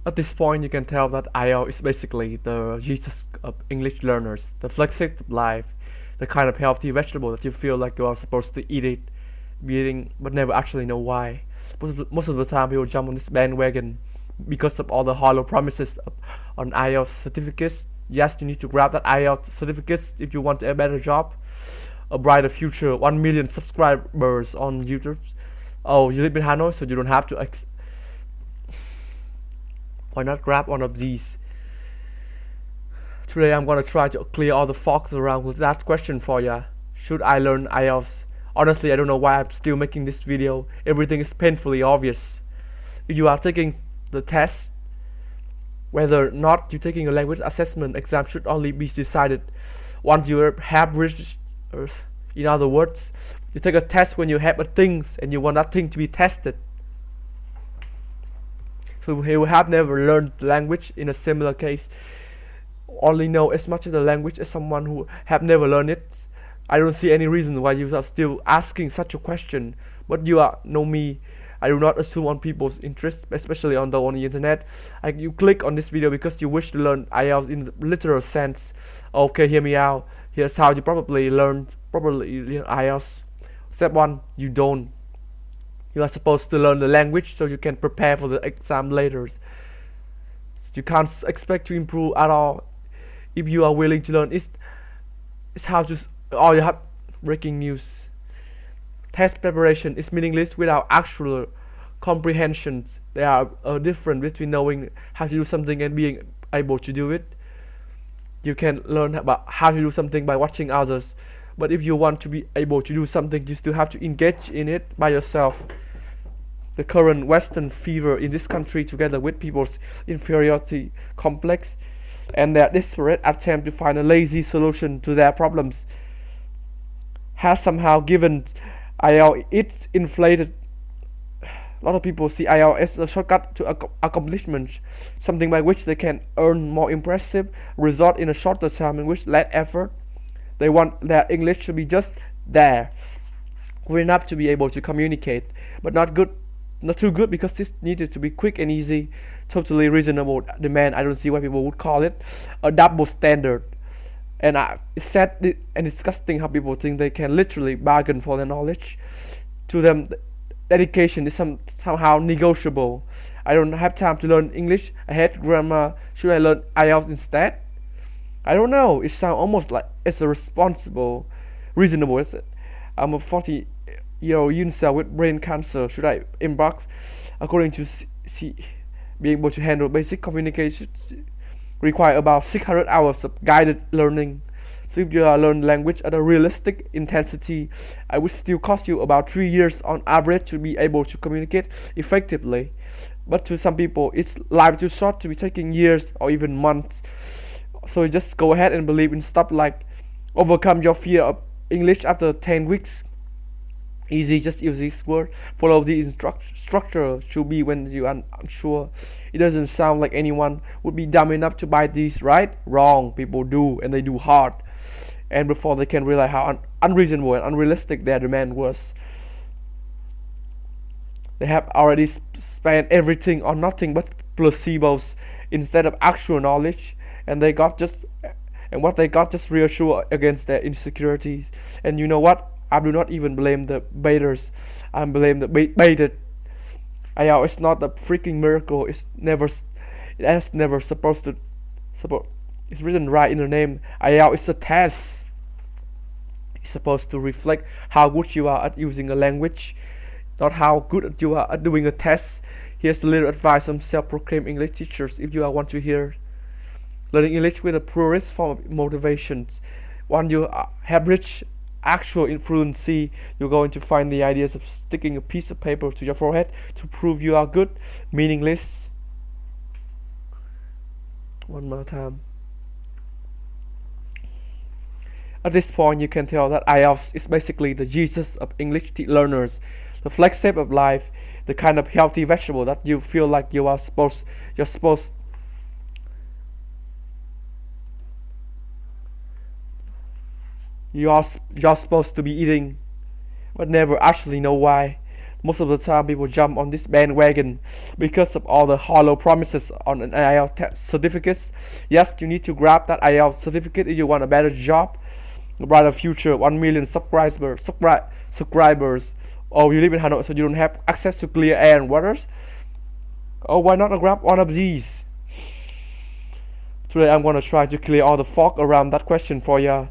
At this point, you can tell that IELTS is basically the Jesus of English learners, the flexible life, the kind of healthy vegetable that you feel like you are supposed to eat it, be eating, but never actually know why. Most of the time, people jump on this bandwagon because of all the hollow promises on IELTS certificates. Yes, you need to grab that IELTS certificates if you want a better job, a brighter future, 1 million subscribers on YouTube. Oh, you live in Hanoi, so you don't have to. Why not grab one of these? Today I'm gonna try to clear all the fogs around with that question for ya. Should I learn IELTS? Honestly, I don't know why I'm still making this video. Everything is painfully obvious. If you are taking the test, whether or not you're taking a language assessment exam should only be decided once you have reached. In other words, you take a test when you have a thing and you want that thing to be tested. So he will have never learned the language in a similar case. Only know as much of the language as someone who have never learned it. I don't see any reason why you are still asking such a question. But you know me. I do not assume on people's interest, especially on the internet. You click on this video because you wish to learn IELTS in the literal sense. Okay, hear me out. Here's how you probably learn IELTS. Step 1, you don't. You are supposed to learn the language so you can prepare for the exam later. You can't expect to improve at all if you are willing to learn. It's how to. Oh, you have breaking news. Test preparation is meaningless without actual comprehensions. There are a difference between knowing how to do something and being able to do it. You can learn about how to do something by watching others, but if you want to be able to do something, you still have to engage in it by yourself. The current Western fever in this country, together with people's inferiority complex and their desperate attempt to find a lazy solution to their problems, has somehow given IELTS its inflated. A lot of people see IELTS as a shortcut to accomplishment, something by which they can earn more impressive result in a shorter time in which less effort. They want their English to be just there, good enough to be able to communicate, but not too good because this needed to be quick and easy. Totally reasonable demand. I don't see why people would call it a double standard. And it's sad and disgusting how people think they can literally bargain for their knowledge. To them, dedication is somehow negotiable. I don't have time to learn English. I hate grammar. Should I learn IELTS instead? I don't know. It sounds almost like it's a reasonable. I'm a 40-year-old incel with brain cancer. Should I embark? According to being able to handle basic communications require about 600 hours of guided learning. So if you learn language at a realistic intensity, it would still cost you about 3 years on average to be able to communicate effectively. But to some people, it's life too short to be taking years or even months. So you just go ahead and believe in stuff like overcome your fear of English after 10 weeks. Easy, just use this word. Follow the structure should be when you are unsure. It doesn't sound like anyone would be dumb enough to buy these, right? Wrong. People do, and they do hard. And before they can realize how unreasonable and unrealistic their demand was, they have already spent everything on nothing but placebos instead of actual knowledge, and what they got just reassured against their insecurities. And you know what? I do not even blame the baiters. I blame the baited. It's not a freaking miracle. It has never supposed to support. It's written right in the name. It's a test. It's supposed to reflect how good you are at using a language, not how good you are at doing a test. Here's a little advice from self-proclaimed English teachers if you want to hear. Learning English with a purest form of motivations. Once you have reached actual fluency, you're going to find the ideas of sticking a piece of paper to your forehead to prove you are good meaningless. One more time. At this point, you can tell that IELTS is basically the Jesus of English learners, the flex step of life, the kind of healthy vegetable that you feel like you're supposed to be eating, but never actually know why. Most of the time, people jump on this bandwagon because of all the hollow promises on an IELTS certificates. Yes, you need to grab that IELTS certificate if you want a better job, a brighter future, 1 million subscribers. Oh, you live in Hanoi, so you don't have access to clear air and waters. Oh, why not grab one of these? Today I'm gonna try to clear all the fog around that question for ya.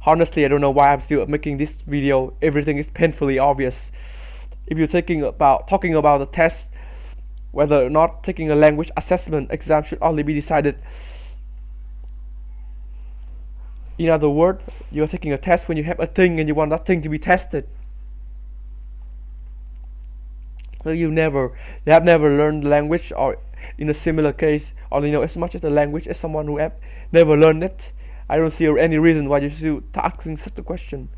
Honestly, I don't know why I'm still making this video. Everything is painfully obvious. If you're talking about the test, whether or not taking a language assessment exam should only be decided. In other words, you're taking a test when you have a thing and you want that thing to be tested. Well, you have never learned language, or in a similar case, only know as much as the language as someone who have never learned it. I don't see any reason why you should asking such a question.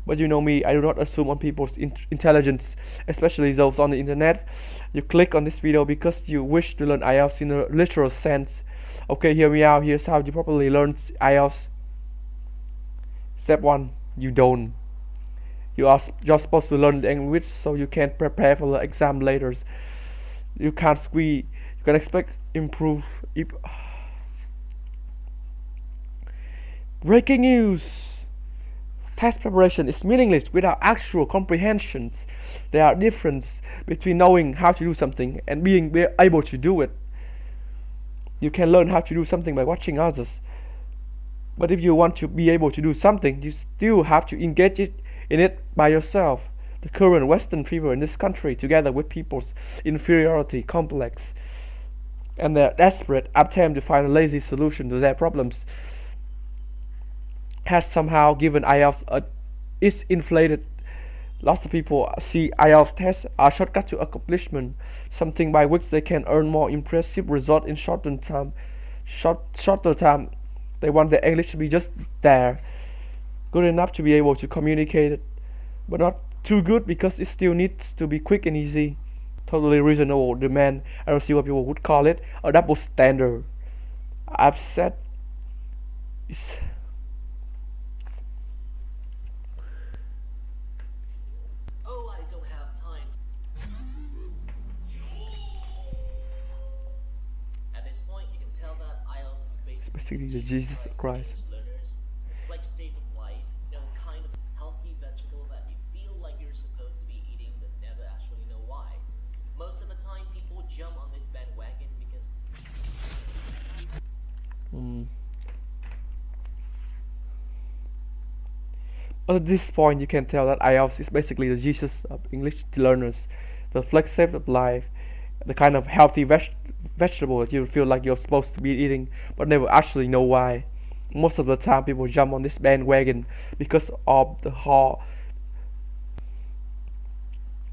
But you know me, I do not assume on people's intelligence, especially those on the internet. You click on this video because you wish to learn IELTS in a literal sense. Okay, hear me out. Here's how you properly learn IELTS. Step 1, you don't. You are just supposed to learn the language so you can prepare for the exam later. You can't squeeze. You can expect improve. Breaking news! Test preparation is meaningless without actual comprehensions. There are differences between knowing how to do something and being able to do it. You can learn how to do something by watching others. But if you want to be able to do something, you still have to engage in it by yourself. The current Western fever in this country, together with people's inferiority complex and their desperate attempt to find a lazy solution to their problems, has somehow given IELTS its inflated. Lots of people see IELTS tests are a shortcut to accomplishment, something by which they can earn more impressive results in shorter time. They want their English to be just there, good enough to be able to communicate it, but not too good because it still needs to be quick and easy. Totally reasonable demand. I don't see what people would call it a double standard. I've said it's basically the Jesus Christ. Learners, like state of life, kind of healthy vegetable that you feel like you're supposed to be eating but never actually know why. Most of the time people jump on this bandwagon because At this point you can tell that IELTS is basically the Jesus of English learners, the flex-state of life, the kind of healthy vegetable that you feel like you're supposed to be eating but never actually know why. Most of the time people jump on this bandwagon because of the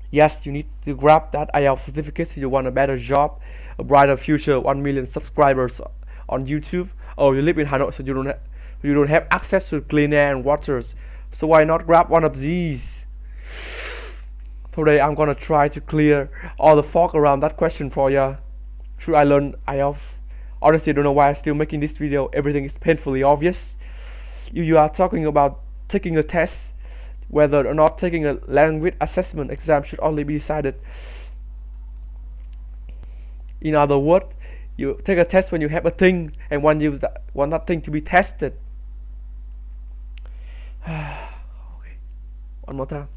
Yes, you need to grab that IELTS certificate if you want a better job, a brighter future, 1 million subscribers on YouTube. Oh, you live in Hanoi, so you don't have access to clean air and waters. So why not grab one of these? Today I'm gonna try to clear all the fog around that question for ya. Should I learn IELTS? Honestly, I don't know why I'm still making this video. Everything is painfully obvious. You are talking about taking a test, whether or not taking a language assessment exam should only be decided. In other words, you take a test when you have a thing and want that thing to be tested. Okay, one more time.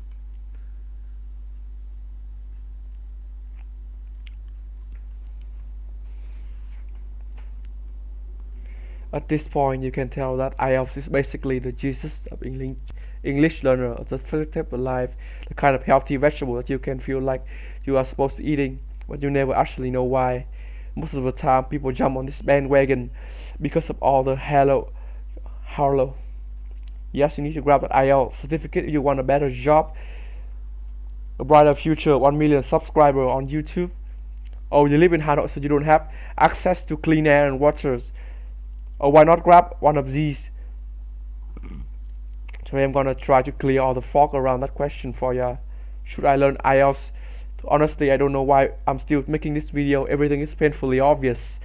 At this point, you can tell that IELTS is basically the Jesus of English learner, the first step of life, the kind of healthy vegetable that you can feel like you are supposed to eating, but you never actually know why. Most of the time, people jump on this bandwagon because of all the hello. Yes, you need to grab that IELTS certificate if you want a better job, a brighter future, 1 million subscribers on YouTube. Oh, you live in Hanoi, so you don't have access to clean air and waters. Or why not grab one of these? Today I'm gonna try to clear all the fog around that question for ya. Should I learn IELTS? Honestly, I don't know why I'm still making this video. Everything is painfully obvious.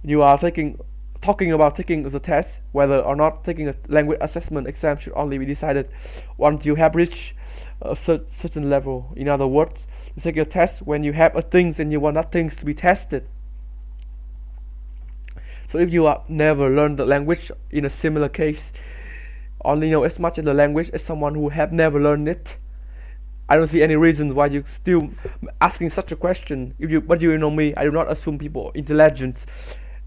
You are talking about taking the test, whether or not taking a language assessment exam should only be decided once you have reached a certain level. In other words, you take a test when you have a things and you want that things to be tested. So if you have never learned the language, in a similar case, only know as much of the language as someone who have never learned it, I don't see any reason why you still asking such a question. But you know me, I do not assume people intelligence,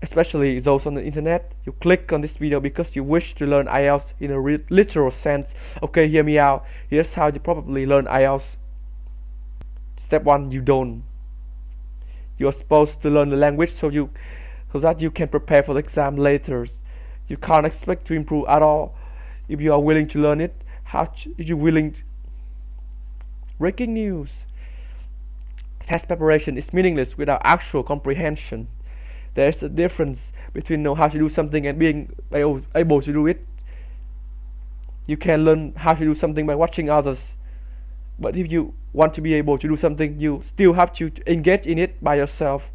especially those on the internet. You click on this video because you wish to learn IELTS in a literal sense. Okay, hear me out. Here's how you probably learn IELTS. Step 1, you don't. You're supposed to learn the language so that you can prepare for the exam later. You can't expect to improve at all if you are willing to learn it. If you're willing breaking news. Test preparation is meaningless without actual comprehension. There's a difference between know how to do something and being able to do it. You can learn how to do something by watching others, but if you want to be able to do something, you still have to engage in it by yourself.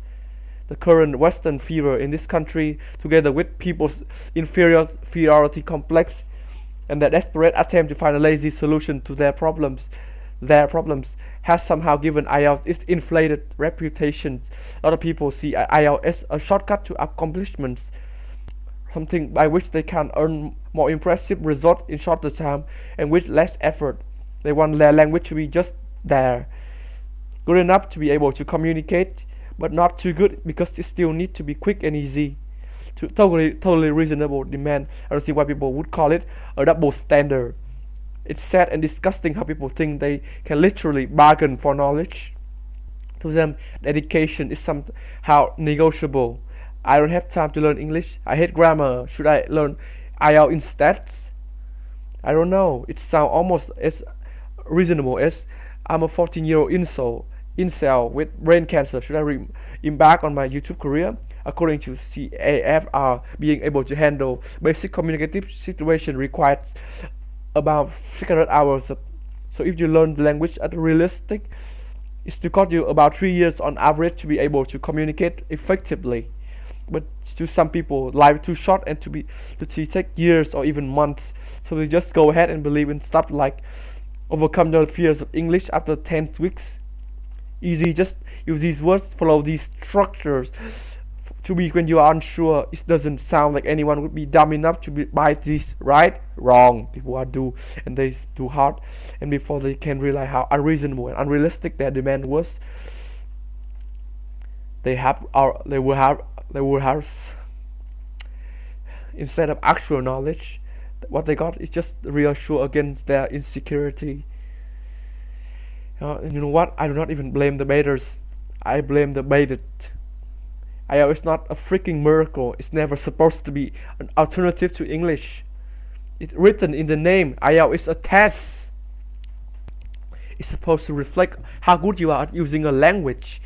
The current Western fever in this country, together with people's inferiority complex and their desperate attempt to find a lazy solution to their problems, has somehow given IELTS its inflated reputation. A lot of people see IELTS as a shortcut to accomplishments, something by which they can earn more impressive results in shorter time and with less effort. They want their language to be just there, good enough to be able to communicate, but not too good because it still needs to be quick and easy. Totally reasonable demand. I don't see why people would call it a double standard. It's sad and disgusting how people think they can literally bargain for knowledge. To them, dedication is somehow negotiable. I don't have time to learn English. I hate grammar. Should I learn IELTS instead? I don't know. It sounds almost as reasonable as I'm a 14-year-old incel with brain cancer. Should I embark on my YouTube career? According to CAFR, being able to handle basic communicative situation requires about 600 hours. So if you learn the language at realistic, it's to cost you about 3 years on average to be able to communicate effectively. But to some people, life is too short and to take years or even months. So they just go ahead and believe in stuff like overcome your fears of English after 10 weeks. Easy, just use these words, follow these structures. To be when you are unsure, it doesn't sound like anyone would be dumb enough to buy this, right? Wrong. People are do, and they do hard, and before they can realize how unreasonable and unrealistic their demand was, they will have instead of actual knowledge, what they got is just reassure against their insecurity. And you know what? I do not even blame the baiters. I blame the baited. IELTS is not a freaking miracle. It's never supposed to be an alternative to English. It's written in the name. IELTS is a test. It's supposed to reflect how good you are at using a language,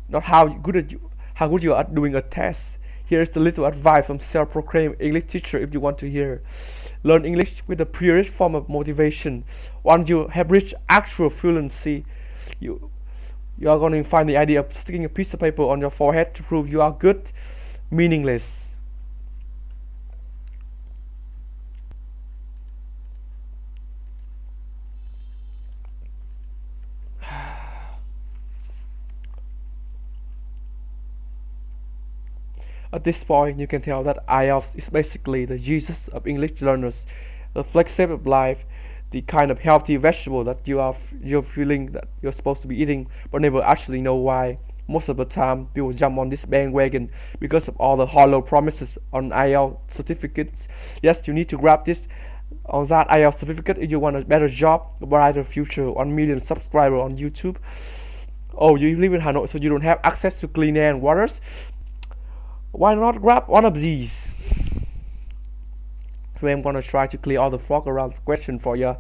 not how good you are at doing a test. Here's the little advice from self-proclaimed English teacher if you want to hear. Learn English with the purest form of motivation. Once you have reached actual fluency, you are going to find the idea of sticking a piece of paper on your forehead to prove you are good meaningless. At this point, you can tell that IELTS is basically the Jesus of English learners, the flexible of life, the kind of healthy vegetable that you're feeling that you're supposed to be eating, but never actually know why. Most of the time, people jump on this bandwagon because of all the hollow promises on IELTS certificates. Yes, you need to grab this on that IELTS certificate if you want a better job, a brighter future, 1 million subscribers on YouTube. Oh, you live in Hanoi, so you don't have access to clean air and waters? Why not grab one of these? So I'm gonna try to clear all the fog around the question for you.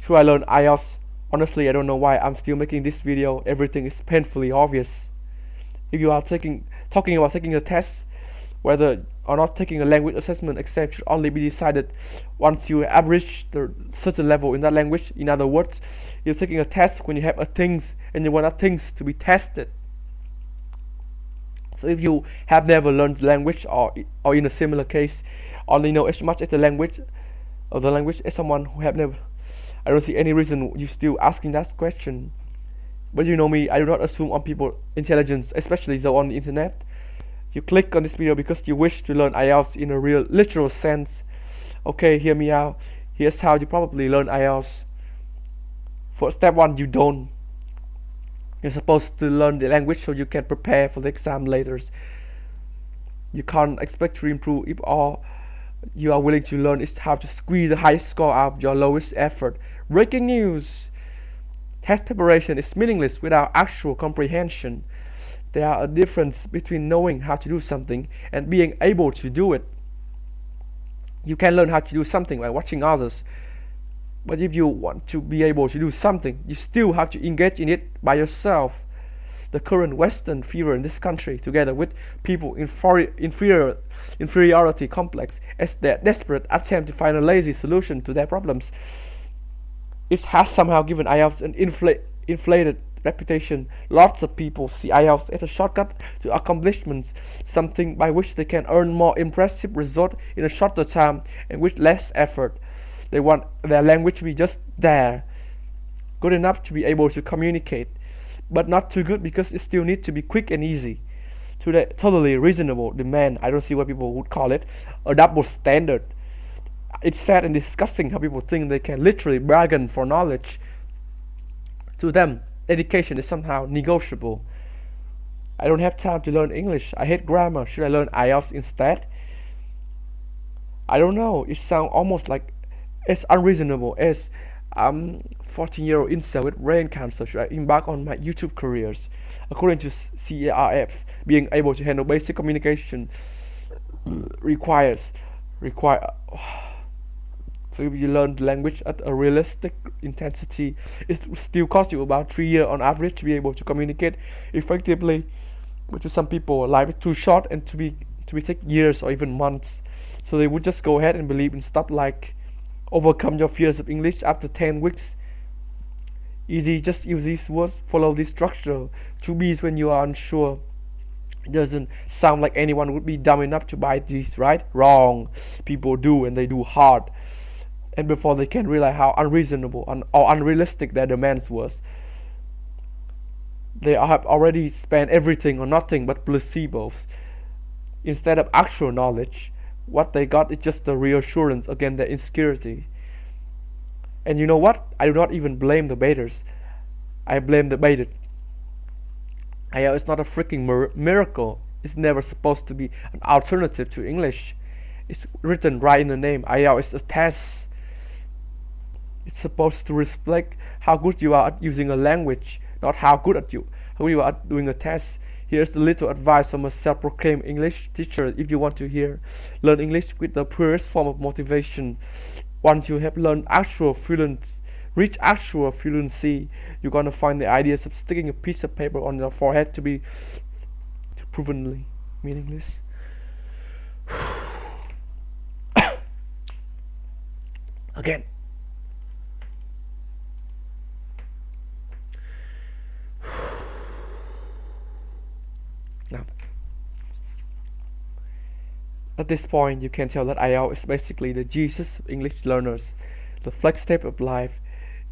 Should I learn IELTS? Honestly, I don't know why I'm still making this video. Everything is painfully obvious. If you are talking about taking a test, whether or not taking a language assessment exam should only be decided once you have reached a certain level in that language. In other words, you're taking a test when you have a things and you want that things to be tested. So if you have never learned the language, or in a similar case, only know as much as the language as someone who have never, I don't see any reason you still asking that question. But you know me, I do not assume on people intelligence, especially though on the internet. You click on this video because you wish to learn IELTS in a real literal sense. Okay, hear me out. Here's how you probably learn IELTS. For step 1, you don't. You're supposed to learn the language so you can prepare for the exam later. You can't expect to improve if all you are willing to learn is how to squeeze the highest score out of your lowest effort. Breaking news! Test preparation is meaningless without actual comprehension. There are a difference between knowing how to do something and being able to do it. You can learn how to do something by watching others, but if you want to be able to do something, you still have to engage in it by yourself. The current Western fever in this country, together with people inferiority complex, as their desperate attempt to find a lazy solution to their problems, it has somehow given IELTS an inflated reputation. Lots of people see IELTS as a shortcut to accomplishments, something by which they can earn more impressive results in a shorter time and with less effort. They want their language to be just there, good enough to be able to communicate, but not too good because it still needs to be quick and easy. To the totally reasonable demand, I don't see what people would call it a double standard. It's sad and disgusting how people think they can literally bargain for knowledge. To them, education is somehow negotiable. I don't have time to learn English. I hate grammar. Should I learn IELTS instead? I don't know. It sounds almost like as unreasonable as 14-year-old incel with brain cancer. Should I embark on my YouTube careers? According to CARF, being able to handle basic communication requires. So if you learn the language at a realistic intensity, it will still cost you about 3 years on average to be able to communicate effectively. But to some people, life is too short and to be take years or even months. So they would just go ahead and believe in stuff like overcome your fears of English after 10 weeks. Easy, just use these words, follow this structure. To be when you are unsure. It doesn't sound like anyone would be dumb enough to buy these, right? Wrong. People do, and they do hard. And before they can realize how unreasonable or unrealistic their demands was, they have already spent everything on nothing but placebos. Instead of actual knowledge, what they got is just the reassurance against their insecurity. And you know what? I do not even blame the baiters. I blame the baited. IELTS is not a freaking miracle. It's never supposed to be an alternative to English. It's written right in the name. IELTS is a test. It's supposed to reflect how good you are at using a language, not how good you are at doing a test. Here's a little advice from a self-proclaimed English teacher if you want to learn English with the purest form of motivation. Once you have learned reach actual fluency, you're gonna find the ideas of sticking a piece of paper on your forehead to be provenly meaningless. Again. Now, at this point, you can tell that IELTS is basically the Jesus of English learners, the flex tape of life,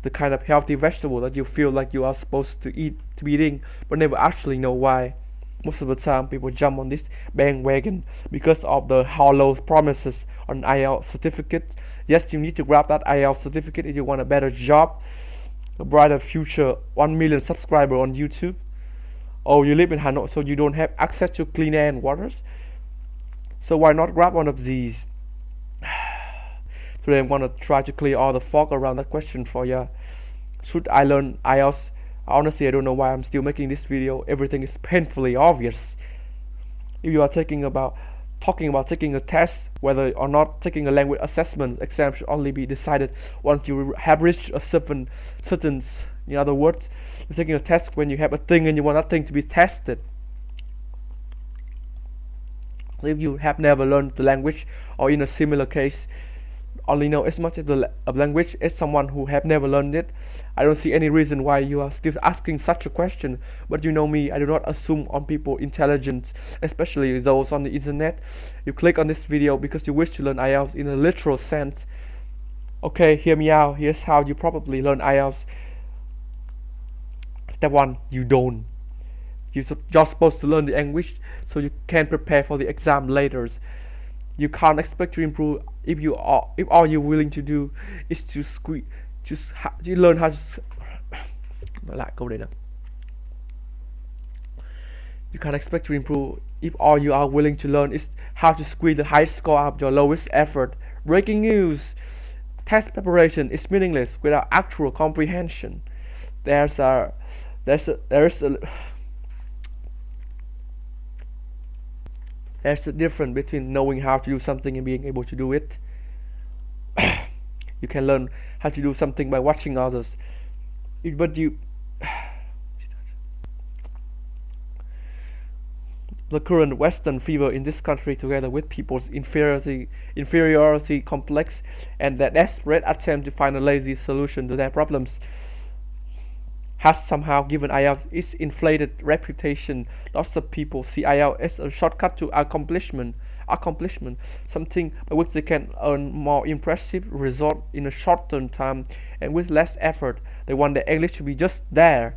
the kind of healthy vegetable that you feel like you are supposed to be eating, but never actually know why. Most of the time, people jump on this bandwagon because of the hollow promises on IELTS certificate. Yes, you need to grab that IELTS certificate if you want a better job, a brighter future, 1 million subscribers on YouTube. Oh, you live in Hanoi, so you don't have access to clean air and waters. So why not grab one of these? Today I'm gonna try to clear all the fog around that question for you. Should I learn IELTS? Honestly, I don't know why I'm still making this video. Everything is painfully obvious. If you are talking about taking a test, whether or not taking a language assessment exam should only be decided once you have reached a certain, in other words, you're taking a test when you have a thing and you want that thing to be tested. If you have never learned the language, or in a similar case, only know as much of the language as someone who have never learned it, I don't see any reason why you are still asking such a question. But you know me, I do not assume on people intelligence, especially those on the internet. You click on this video because you wish to learn IELTS in a literal sense. Okay, hear me out. Here's how you probably learn IELTS. Step 1, you don't. You're supposed to learn the language so you can prepare for the exam later. You can't expect to improve if all you're willing to do is to squeeze, you learn how to nói lại câu này nè. You can't expect to improve if all you are willing to learn is how to squeeze the highest score out of your lowest effort. Breaking news: test preparation is meaningless without actual comprehension. There's a difference between knowing how to do something and being able to do it. You can learn how to do something by watching others, but the current Western fever in this country, together with people's inferiority complex and their desperate attempt to find a lazy solution to their problems, has somehow given IELTS its inflated reputation. Lots of people see IELTS as a shortcut to accomplishment, something by which they can earn more impressive results in a shorter time and with less effort. They want their English to be just there,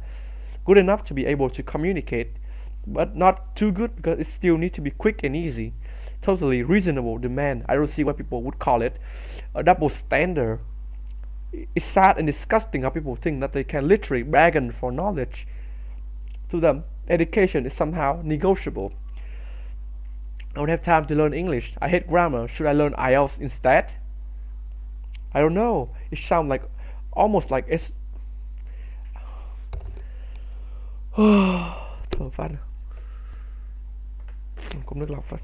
good enough to be able to communicate, but not too good because it still needs to be quick and easy. Totally reasonable demand. I don't see what people would call it a double standard. It's sad and disgusting how people think that they can literally bargain for knowledge. To them, education is somehow negotiable. I don't have time to learn English. I hate grammar. Should I learn IELTS instead? I don't know. It sounds like almost like it's thở phát cũng nước lọc phát.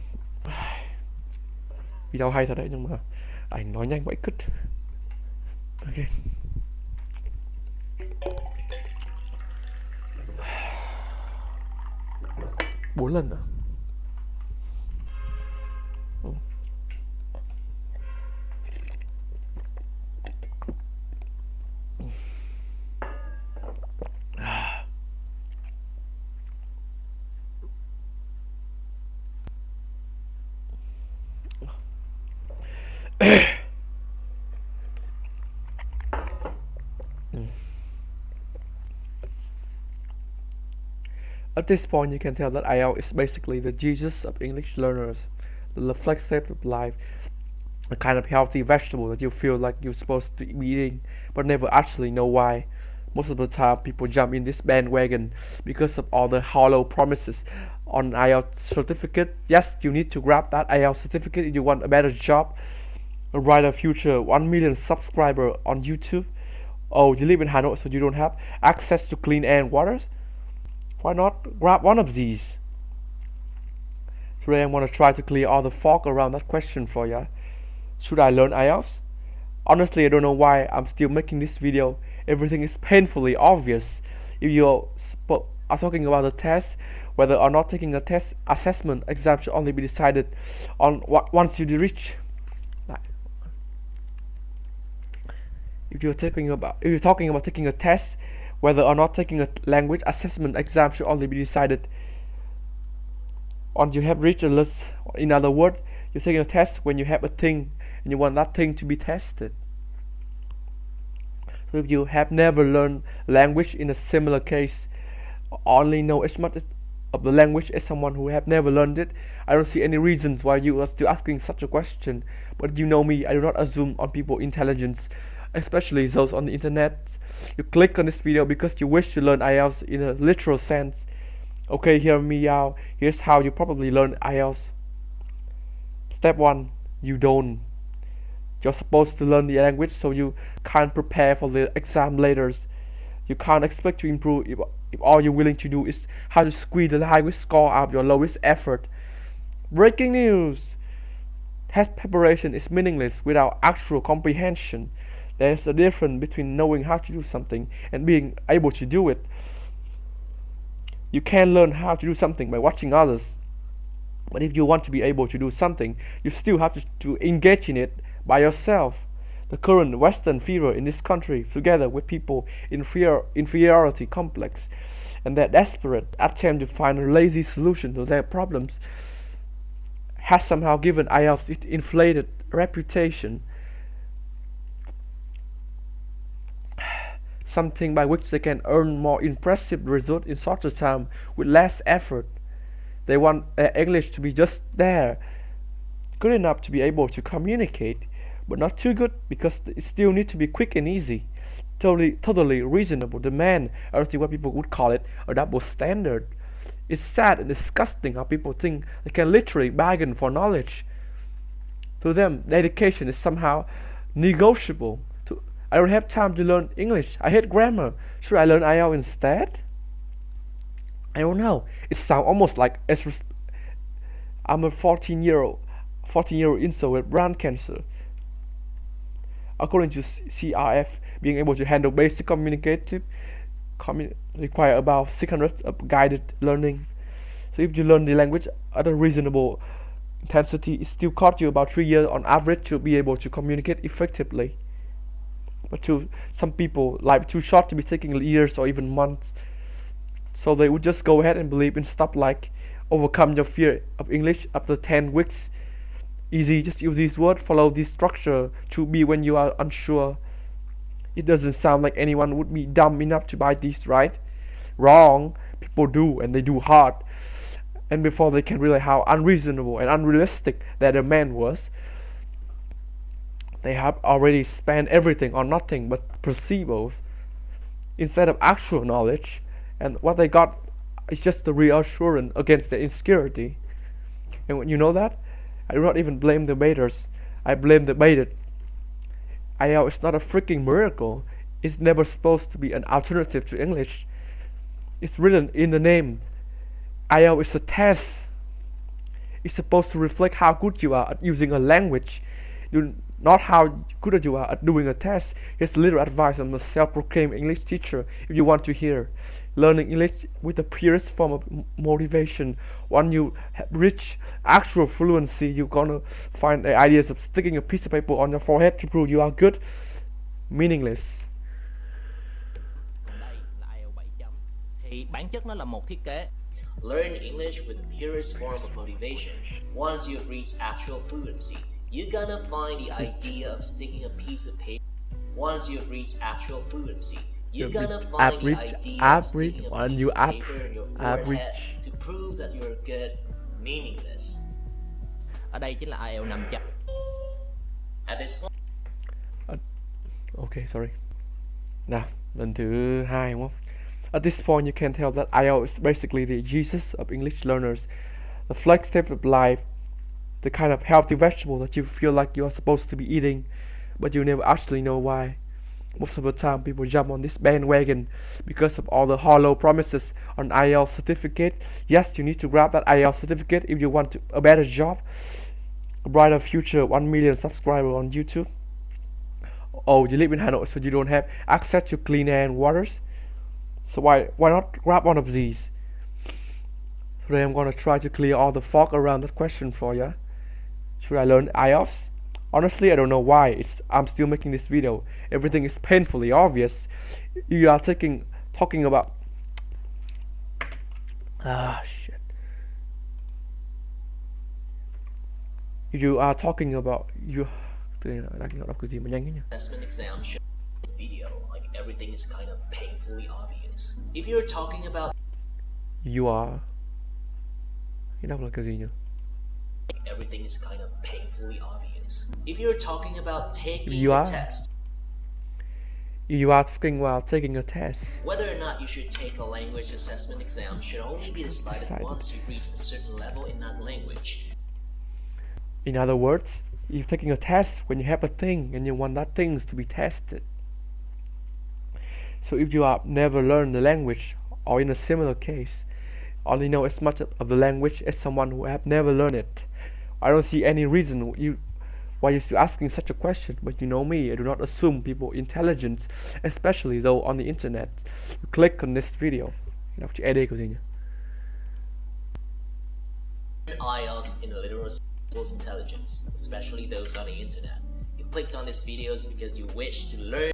Video hay thật đấy nhưng mà ảnh nói nhanh vậy cứt. Ok. 4 lần à? At this point, you can tell that IELTS is basically the Jesus of English learners, the flagship of life, a kind of healthy vegetable that you feel like you're supposed to be eating, but never actually know why. Most of the time, people jump in this bandwagon because of all the hollow promises on IELTS certificate. Yes, you need to grab that IELTS certificate if you want a better job, a brighter future, 1 million subscribers on YouTube. Oh, you live in Hanoi, so you don't have access to clean air and water? Why not grab one of these? Today I'm going to try to clear all the fog around that question for you. Should I learn IELTS? Honestly, I don't know why I'm still making this video. Everything is painfully obvious. If you are talking about the test, whether or not taking a test, assessment exam should only be decided on once you reach. If you're talking about taking a test, whether or not taking a language assessment exam should only be decided once you have reached a list. In other words, you're taking a test when you have a thing and you want that thing to be tested. So if you have never learned language in a similar case, only know as much of the language as someone who have never learned it, I don't see any reasons why you are still asking such a question. But you know me, I do not assume on people's intelligence, especially those on the internet. You click on this video because you wish to learn IELTS in a literal sense. Okay, hear me out. Here's how you probably learn IELTS. Step 1, you don't. You're supposed to learn the language so you can prepare for the exam later. You can't expect to improve if all you're willing to do is how to squeeze the highest score out of your lowest effort. Breaking news: test preparation is meaningless without actual comprehension. There's a difference between knowing how to do something and being able to do it. You can learn how to do something by watching others, but if you want to be able to do something, you still have to engage in it by yourself. The current Western fever in this country, together with people inferiority complex and their desperate attempt to find a lazy solution to their problems, has somehow given IELTS its inflated reputation. something by which they can earn more impressive result in shorter time with less effort. They want their English to be just there, good enough to be able to communicate, but not too good because it still need to be quick and easy. Totally reasonable demand. I don't think what people would call it a double standard. It's sad and disgusting how people think they can literally bargain for knowledge. To them, education is somehow negotiable. I don't have time to learn English. I hate grammar. Should I learn IELTS instead? I don't know. It sounds almost like I'm a 14-year-old insult with brain cancer. According to CRF, being able to handle basic require about 600 of guided learning. So if you learn the language at a reasonable intensity, it still costs you about 3 years on average to be able to communicate effectively. But to some people, life too short to be taking years or even months. So they would just go ahead and believe in stuff like overcome your fear of English after 10 weeks. Easy, just use this word, follow this structure to be when you are unsure. It doesn't sound like anyone would be dumb enough to buy this, right? Wrong. People do, and they do hard. And before they can realize how unreasonable and unrealistic that a man was, they have already spent everything on nothing but placebos instead of actual knowledge, and what they got is just the reassurance against their insecurity. And when you know that, I do not even blame the baiters. I blame the baited. IELTS is not a freaking miracle. It's never supposed to be an alternative to English. It's written in the name. IELTS is a test. It's supposed to reflect how good you are at using a language, not how good you are at doing a test. Here's a little advice from a self-proclaimed English teacher if you want to hear. Learning English with the purest form of motivation. When you reach actual fluency, you're gonna find the ideas of sticking a piece of paper on your forehead to prove you are good meaningless. Còn đây là IELTS 7 chấm. Thì bản chất nó là một thiết kế. Learn English with the purest form of motivation. Once you've reached actual fluency, you're gonna find the idea of sticking a piece of paper. Once you've reached actual fluency, you're gonna find the idea of sticking a piece of paper in your forehead to prove that you're good meaningless. Ở đây chính là IELTS 5 chấm. At this point, Okay, sorry. Nào, lần thứ 2 đúng không? At this point, you can tell that IELTS is basically the Jesus of English learners, the flagship of life, the kind of healthy vegetable that you feel like you are supposed to be eating, but you never actually know why. Most of the time, people jump on this bandwagon because of all the hollow promises on IELTS certificate. Yes, you need to grab that IELTS certificate if you want a better job, a brighter future, 1 million subscribers on YouTube. Oh, you live in Hanoi, so you don't have access to clean air and waters. So why not grab one of these? Today I'm gonna try to clear all the fog around that question for you. Should I learn IELTS? Honestly, I don't know why. I'm still making this video. Everything is painfully obvious. You are talking about shit. You are talking about assessment exam show this video, like everything is kind of painfully obvious. If you're talking about you are everything is kind of painfully obvious. If you're talking about taking you a are test, you are talking about taking a test. whether or not you should take a language assessment exam should only be decided once you reach a certain level in that language. In other words, you're taking a test when you have a thing and you want that thing to be tested. So if you have never learned the language, or in a similar case, only know as much of the language as someone who have never learned it, I don't see any reason why you're still asking such a question. But you know me, I do not assume people intelligence, especially though on the internet. You click on this video. IELTS in a literal sense equals intelligence, especially those on the internet. You clicked on these videos because you wish to learn,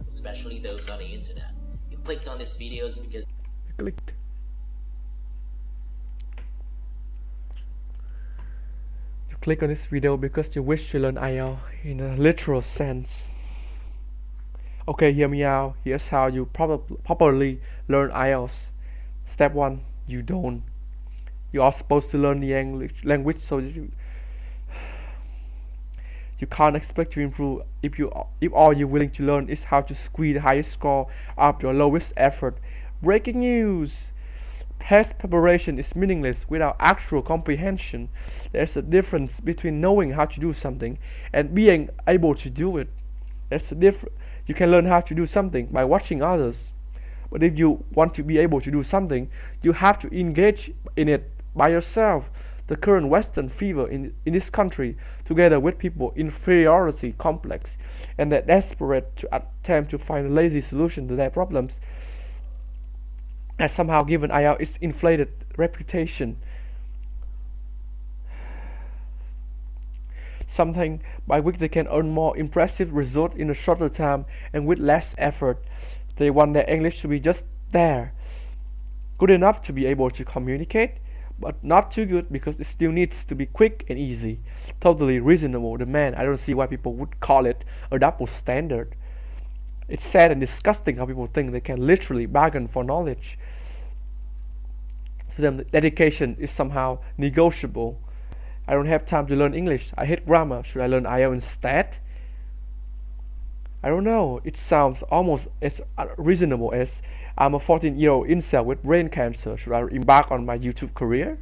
especially those on the internet. You clicked on these videos because You clicked. You click on this video because you wish to learn IELTS in a literal sense. Okay, hear me out. Here's how you properly learn IELTS. Step 1, you don't. You are supposed to learn the English language, so you can't expect to improve if all you're willing to learn is how to squeeze the highest score out of your lowest effort. Breaking news! Test preparation is meaningless without actual comprehension. There's a difference between knowing how to do something and being able to do it. There's a difference. You can learn how to do something by watching others. But if you want to be able to do something, you have to engage in it by yourself. The current Western fever in this country, together with people's inferiority complex and their desperate to attempt to find a lazy solution to their problems, has somehow given IELTS its inflated reputation. Something by which they can earn more impressive results in a shorter time and with less effort. They want their English to be just there, good enough to be able to communicate, but not too good because it still needs to be quick and easy. Totally reasonable demand. I don't see why people would call it a double standard. It's sad and disgusting how people think they can literally bargain for knowledge. To them, dedication is somehow negotiable. I don't have time to learn English. I hate grammar. Should I learn IELTS instead? I don't know. It sounds almost as reasonable as I'm a 14-year-old incel with brain cancer. Should I embark on my YouTube career?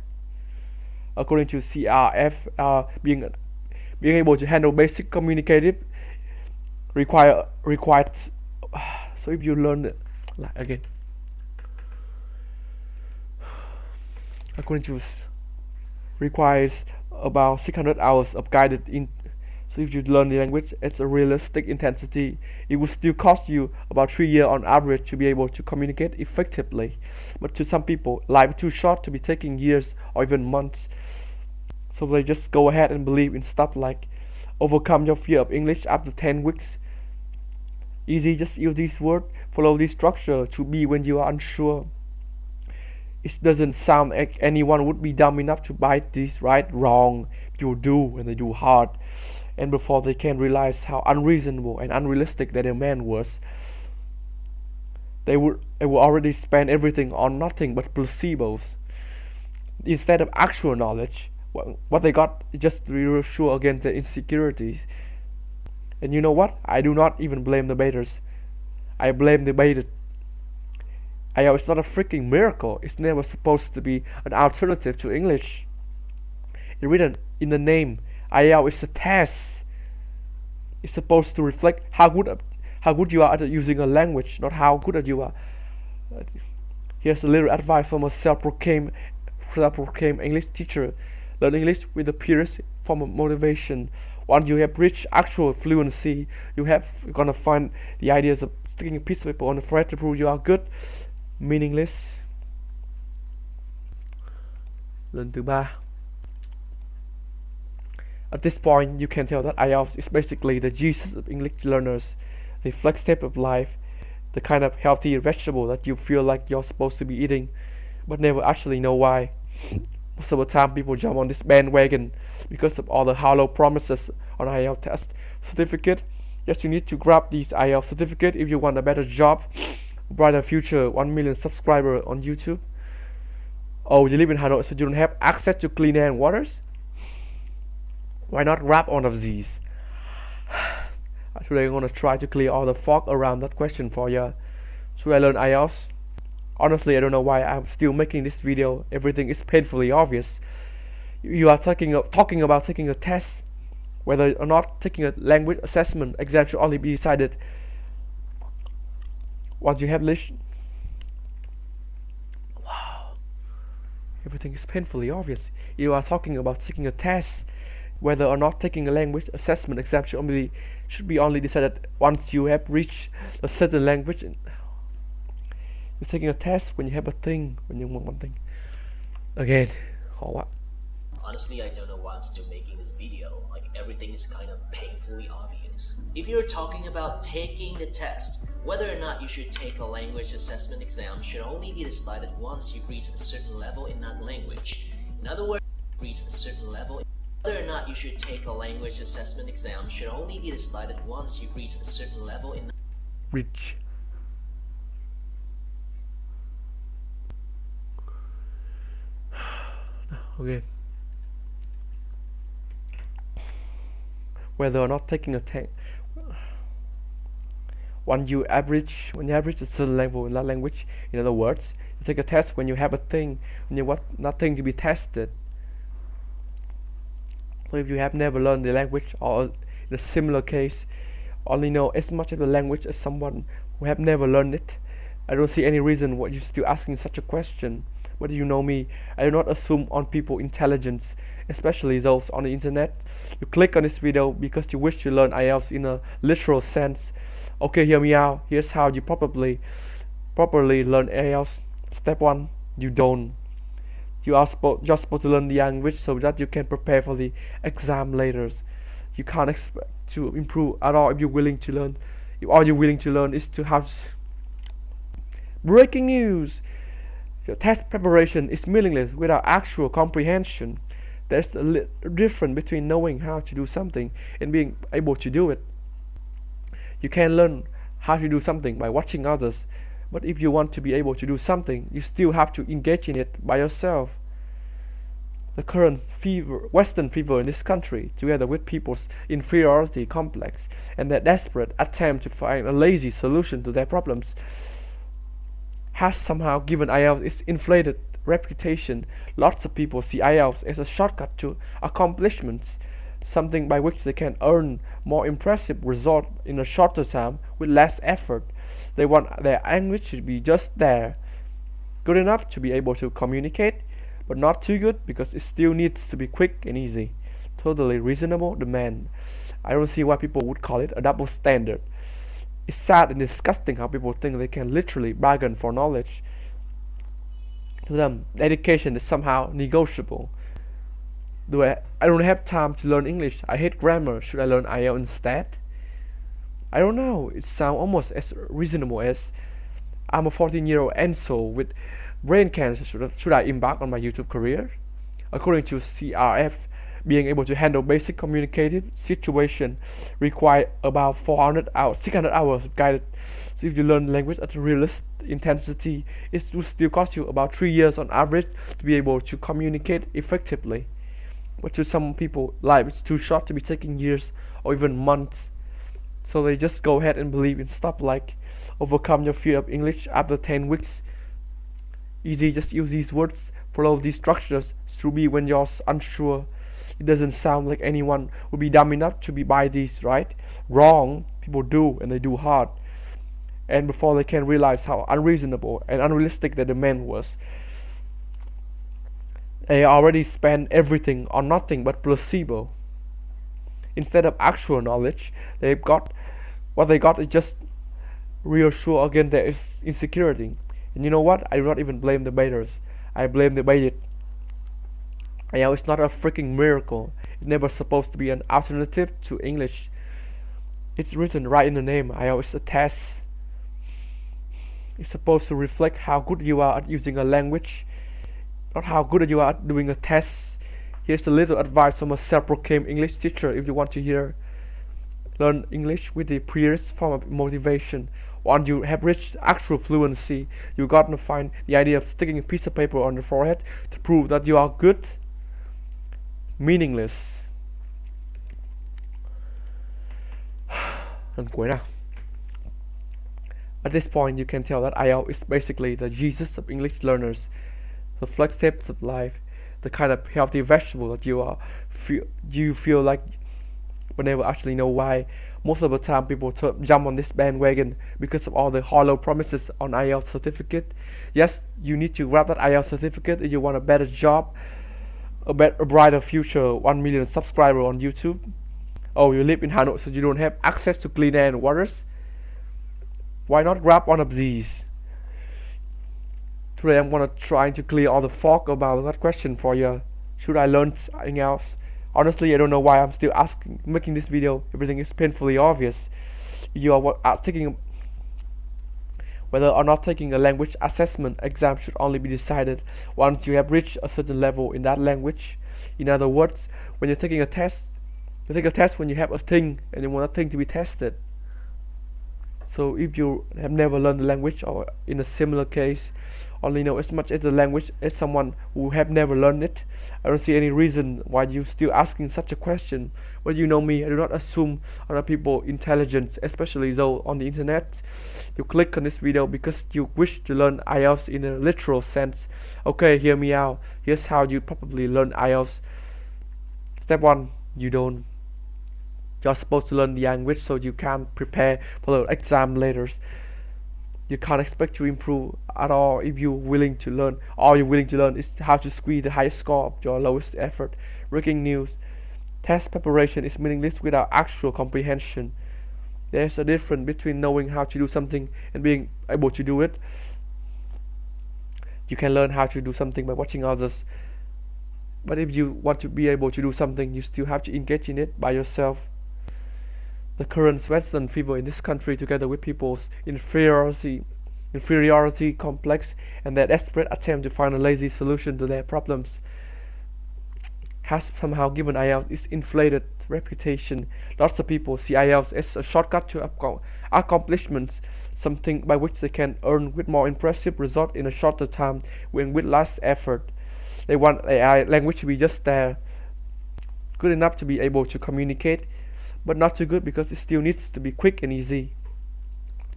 According to CRF, being able to handle basic communicative required. So if you learn again, according to requires about 600 hours of guided in. So if you learn the language at a realistic intensity, it will still cost you about 3 years on average to be able to communicate effectively. But to some people, life is too short to be taking years or even months. So they just go ahead and believe in stuff like overcome your fear of English after 10 weeks. Easy, just use this word, follow this structure to be when you are unsure. It doesn't sound like anyone would be dumb enough to bite this right. Wrong. People do, and they do hard. And before they can realize how unreasonable and unrealistic that demand was, they would already spend everything on nothing but placebos instead of actual knowledge. What they got is just to reassure against their insecurities. And you know what? I do not even blame the baiters. I blame the baited. IELTS is not a freaking miracle. It's never supposed to be an alternative to English. It's written in the name. IELTS is a test. It's supposed to reflect how good you are at using a language, not how good you are. Here's a little advice from a self-proclaimed English teacher. Learn English with the purest form of motivation. Once you have reached actual fluency, you're gonna find the ideas of sticking a piece of paper on a thread to prove you are good meaningless. Lần thứ 3. At this point, you can tell that IELTS is basically the Jesus of English learners, the flex tape of life, the kind of healthy vegetable that you feel like you're supposed to be eating, but never actually know why. Most of the time, people jump on this bandwagon because of all the hollow promises on IELTS test certificate. Yes, you need to grab these IELTS certificate if you want a better job, brighter future, 1 million subscribers on YouTube. Oh, you live in Hanoi, so you don't have access to clean air and waters? Why not grab one of these? Today I'm gonna try to clear all the fog around that question for you. Should I learn IELTS? Honestly, I don't know why I'm still making this video. Everything is painfully obvious. You are talking about taking a test. Whether or not taking a language assessment exam should only be decided once you have reached. Wow. Everything is painfully obvious. You are talking about taking a test. Whether or not taking a language assessment exam should be only decided once you have reached a certain language. You're taking a test when you have a thing, when you want one thing. Again, what? Honestly, I don't know why I'm still making this video. Like, everything is kind of painfully obvious. If you're talking about taking the test, whether or not you should take a language assessment exam should only be decided once you reach a certain level in that language. In other words, reach a certain level. Whether or not you should take a language assessment exam should only be decided once you reach a certain level in. reach. Okay. Whether or not taking a test, when you average a certain level in that language, in other words, you take a test when you have a thing, when you want nothing to be tested. So if you have never learned the language, or in a similar case, only know as much of the language as someone who have never learned it, I don't see any reason why you're still asking such a question. What do you know me? I do not assume on people's intelligence, especially those on the internet. You click on this video because you wish to learn IELTS in a literal sense. Okay, hear me out. Here's how you properly learn IELTS. Step 1, you don't. You are just supposed to learn the language so that you can prepare for the exam later. You can't expect to improve at all if you're willing to learn. If all you're willing to learn is to have breaking news. Your test preparation is meaningless without actual comprehension. There's a difference between knowing how to do something and being able to do it. You can learn how to do something by watching others, but if you want to be able to do something, you still have to engage in it by yourself. The current Western fever in this country, together with people's inferiority complex and their desperate attempt to find a lazy solution to their problems, has somehow given IELTS its inflated reputation. Lots of people see IELTS as a shortcut to accomplishments, something by which they can earn more impressive results in a shorter time with less effort. They want their language to be just there, good enough to be able to communicate, but not too good because it still needs to be quick and easy. Totally reasonable demand. I don't see why people would call it a double standard. It's sad and disgusting how people think they can literally bargain for knowledge. To them, education is somehow negotiable. I don't have time to learn English. I hate grammar. Should I learn IELTS instead? I don't know. It sounds almost as reasonable as I'm a 14-year-old Enzo with brain cancer. Should I embark on my YouTube career? According to CRF, being able to handle basic communicative situation require about 600 hours of guided. So if you learn language at a realist intensity, it will still cost you about 3 years on average to be able to communicate effectively. But to some people, life is too short to be taking years or even months. So they just go ahead and believe in stuff like overcome your fear of English after 10 weeks. Easy, just use these words, follow these structures, through me when you're unsure. It doesn't sound like anyone would be dumb enough to buy these, right? Wrong. People do, and they do hard. And before they can realize how unreasonable and unrealistic the demand was, they already spent everything on nothing but placebo. Instead of actual knowledge, what they got is just reassure again their insecurity. And you know what? I do not even blame the baiters. I blame the baited. IELTS is not a freaking miracle. It's never supposed to be an alternative to English. It's written right in the name. IELTS is a test. It's supposed to reflect how good you are at using a language, not how good you are at doing a test. Here's a little advice from a self-proclaimed English teacher if you want to learn English with the purest form of motivation. Once you have reached actual fluency, you gotta find the idea of sticking a piece of paper on your forehead to prove that you are good meaningless. Lần cuối nào. At this point, you can tell that IELTS is basically the Jesus of English learners, the flex tips of life, the kind of healthy vegetable that you feel like, but never actually know why. Most of the time, people jump on this bandwagon because of all the hollow promises on IELTS certificate. Yes, you need to grab that IELTS certificate if you want a better job, a brighter future, 1 million subscribers on YouTube. Oh, you live in Hanoi, so you don't have access to clean air and waters. Why not grab one of these? Today I'm gonna try to clear all the fog about that question for you. Should I learn something else? Honestly, I don't know why I'm still making this video. Everything is painfully obvious. You are thinking whether or not taking a language assessment exam should only be decided once you have reached a certain level in that language. In other words, when you're taking a test, you take a test when you have a thing and you want that thing to be tested. So So if you have never learned the language or in a similar case only know as much as the language as someone who have never learned it, I don't see any reason why you still asking such a question. But you know me, I do not assume other people intelligence, especially though on the internet. You click on this video because you wish to learn IELTS in a literal sense. Okay, hear me out. Here's how you probably learn IELTS. Step 1, you don't. You're supposed to learn the language so you can prepare for the exam later. You can't expect to improve at all if you're willing to learn. All you're willing to learn is how to squeeze the highest score of your lowest effort. Breaking news. Test preparation is meaningless without actual comprehension. There's a difference between knowing how to do something and being able to do it. You can learn how to do something by watching others. But if you want to be able to do something, you still have to engage in it by yourself. The current Western fever in this country, together with people's inferiority complex and their desperate attempt to find a lazy solution to their problems, has somehow given IELTS its inflated reputation. Lots of people see IELTS as a shortcut to accomplishments, something by which they can earn with more impressive result in a shorter time and with less effort. They want AI language to be just there, good enough to be able to communicate, but not too good because it still needs to be quick and easy.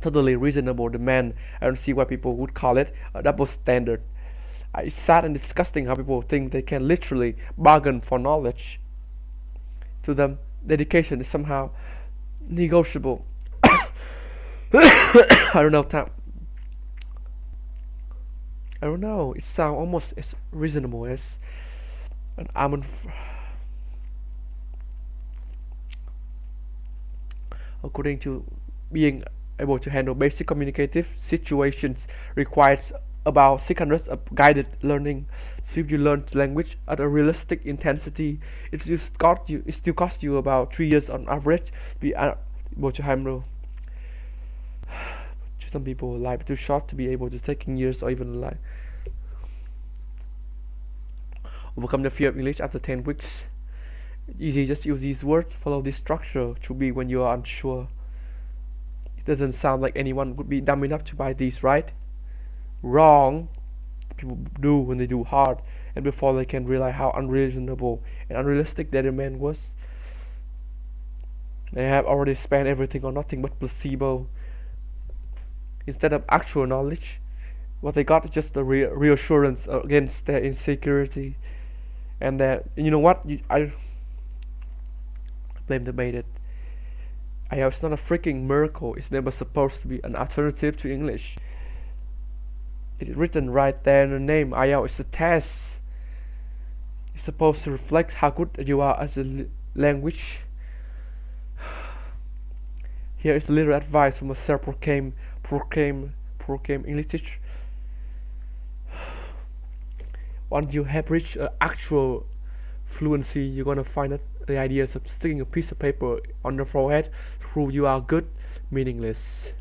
Totally reasonable demand. I don't see why people would call it a double standard. It's sad and disgusting how people think they can literally bargain for knowledge. To them, dedication is somehow negotiable. I don't know. It sounds almost as reasonable as an almond. According to being able to handle basic communicative situations requires about 600 of guided learning. So if you learn language at a realistic intensity, it still costs you about 3 years on average to be able to handle. Some people life too short to be able to take years or even life. Overcome the fear of English after 10 weeks. Easy, just use these words, follow this structure to be when you are unsure. It doesn't sound like anyone would be dumb enough to buy these, right? Wrong. People do when they do hard and before they can realize how unreasonable and unrealistic their demand was. They have already spent everything on nothing but placebo. Instead of actual knowledge, what they got is just a reassurance against their insecurity. And that, you know what, I blame the baited. IELTS is not a freaking miracle. It's never supposed to be an alternative to English. It's written right there in the name. IELTS is a test. It's supposed to reflect how good you are as a language. Here is a little advice from a self-proclaimed English teacher. Once you have reached actual fluency, you're gonna find that the ideas of sticking a piece of paper on your forehead to prove you are good meaningless.